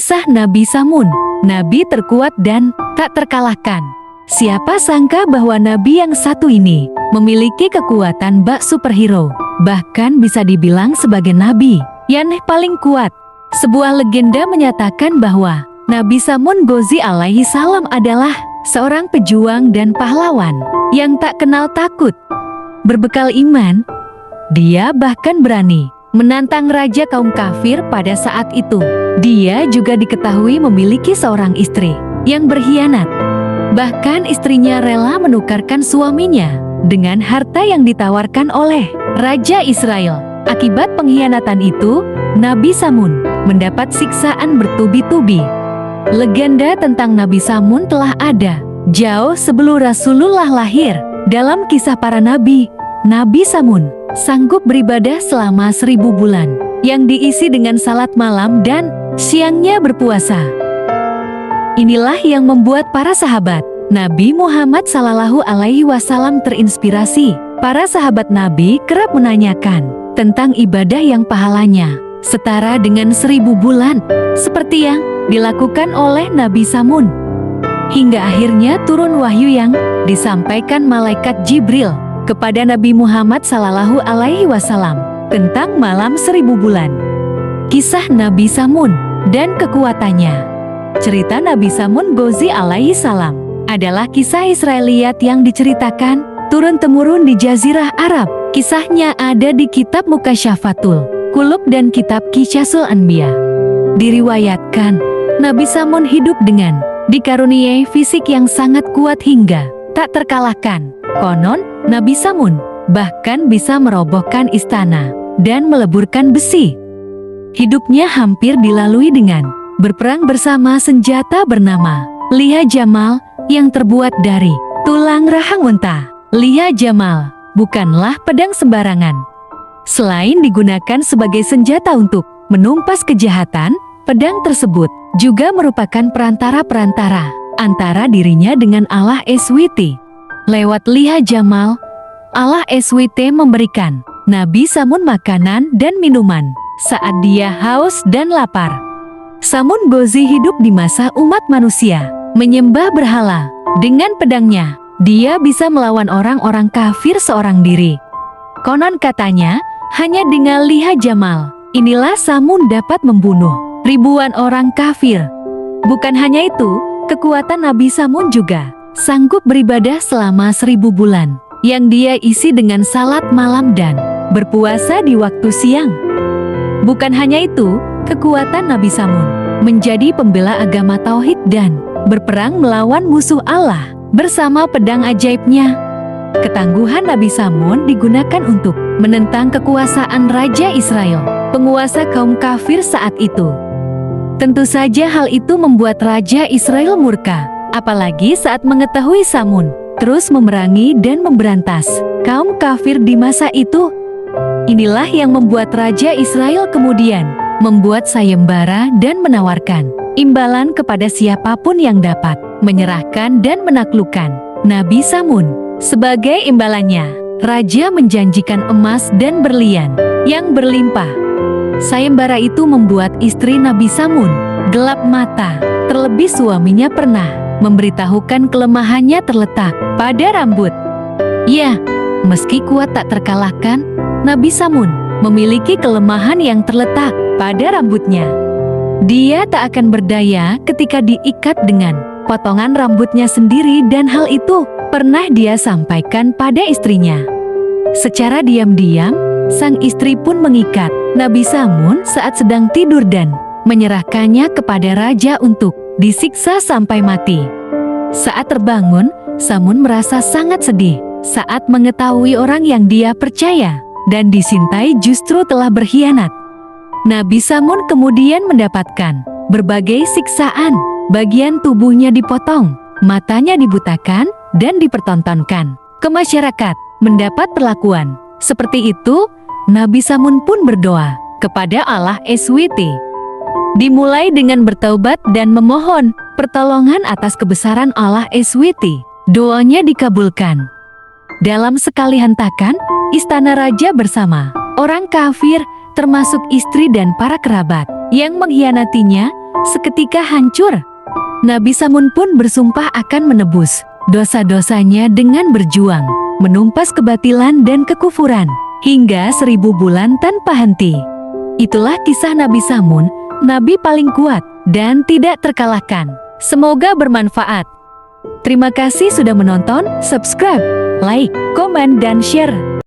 Kisah Nabi Samun, nabi terkuat dan tak terkalahkan. Siapa sangka bahwa nabi yang satu ini memiliki kekuatan bak superhero, bahkan bisa dibilang sebagai nabi yang paling kuat. Sebuah legenda menyatakan bahwa Nabi Samun Gozi alaihi salam adalah seorang pejuang dan pahlawan yang tak kenal takut. Berbekal iman, dia bahkan berani menantang raja kaum kafir pada saat itu. Dia juga diketahui memiliki seorang istri yang berkhianat. Bahkan istrinya rela menukarkan suaminya dengan harta yang ditawarkan oleh Raja Israel. Akibat pengkhianatan itu, Nabi Samun mendapat siksaan bertubi-tubi. Legenda tentang Nabi Samun telah ada jauh sebelum Rasulullah lahir. Dalam kisah para nabi, Nabi Samun sanggup beribadah selama 1000 bulan yang diisi dengan salat malam dan siangnya berpuasa. Inilah yang membuat para sahabat Nabi Muhammad Sallallahu Alaihi Wasallam terinspirasi. Para sahabat Nabi kerap menanyakan tentang ibadah yang pahalanya setara dengan 1000 bulan, seperti yang dilakukan oleh Nabi Samun. Hingga akhirnya turun wahyu yang disampaikan malaikat Jibril kepada Nabi Muhammad Sallallahu Alaihi Wasallam tentang malam 1000 bulan. Kisah Nabi Samun dan kekuatannya. Cerita Nabi Samun Gozi alaihi salam adalah kisah Israiliyat yang diceritakan turun-temurun di Jazirah Arab. Kisahnya ada di kitab Mukasyafatul Qulub dan kitab Qisasul Anbiya. Diriwayatkan, Nabi Samun hidup dengan dikaruniai fisik yang sangat kuat hingga tak terkalahkan. Konon, Nabi Samun bahkan bisa merobohkan istana dan meleburkan besi. Hidupnya hampir dilalui dengan berperang bersama senjata bernama Liha Jamal yang terbuat dari tulang rahang unta. Liha Jamal bukanlah pedang sembarangan. Selain digunakan sebagai senjata untuk menumpas kejahatan, pedang tersebut juga merupakan perantara-perantara antara dirinya dengan Allah SWT. Lewat Liha Jamal, Allah SWT memberikan Nabi Samun makanan dan minuman saat dia haus dan lapar. Samun Gozi hidup di masa umat manusia menyembah berhala. Dengan pedangnya, dia bisa melawan orang-orang kafir seorang diri. Konon katanya, hanya dengan Liha Jamal, inilah Samun dapat membunuh ribuan orang kafir. Bukan hanya itu, kekuatan Nabi Samun juga sanggup beribadah selama 1000 bulan, yang dia isi dengan salat malam dan berpuasa di waktu siang. Bukan hanya itu, kekuatan Nabi Samun menjadi pembela agama tauhid dan berperang melawan musuh Allah bersama pedang ajaibnya. Ketangguhan Nabi Samun digunakan untuk menentang kekuasaan Raja Israel, penguasa kaum kafir saat itu. Tentu saja hal itu membuat Raja Israel murka, apalagi saat mengetahui Samun terus memerangi dan memberantas kaum kafir di masa itu. Inilah yang membuat Raja Israel kemudian membuat sayembara dan menawarkan imbalan kepada siapapun yang dapat menyerahkan dan menaklukkan Nabi Samun. Sebagai imbalannya, Raja menjanjikan emas dan berlian yang berlimpah. Sayembara itu membuat istri Nabi Samun gelap mata, terlebih suaminya pernah memberitahukan kelemahannya terletak pada rambut. Ya, meski kuat tak terkalahkan, Nabi Samun memiliki kelemahan yang terletak pada rambutnya. Dia tak akan berdaya ketika diikat dengan potongan rambutnya sendiri, dan hal itu pernah dia sampaikan pada istrinya. Secara diam-diam, sang istri pun mengikat Nabi Samun saat sedang tidur dan menyerahkannya kepada raja untuk disiksa sampai mati. Saat terbangun, Samun merasa sangat sedih saat mengetahui orang yang dia percaya dan dicintai justru telah berkhianat. Nabi Samun kemudian mendapatkan berbagai siksaan. Bagian tubuhnya dipotong, matanya dibutakan, dan dipertontonkan ke masyarakat. Mendapat perlakuan seperti itu, Nabi Samun pun berdoa kepada Allah SWT. Dimulai dengan bertaubat dan memohon pertolongan atas kebesaran Allah SWT. Doanya dikabulkan. Dalam sekali hentakan, istana raja bersama orang kafir, termasuk istri dan para kerabat yang mengkhianatinya, seketika hancur. Nabi Samun pun bersumpah akan menebus dosa-dosanya dengan berjuang, menumpas kebatilan dan kekufuran, hingga 1000 bulan tanpa henti. Itulah kisah Nabi Samun, Nabi paling kuat dan tidak terkalahkan. Semoga bermanfaat. Terima kasih sudah menonton, subscribe, like, komen, dan share.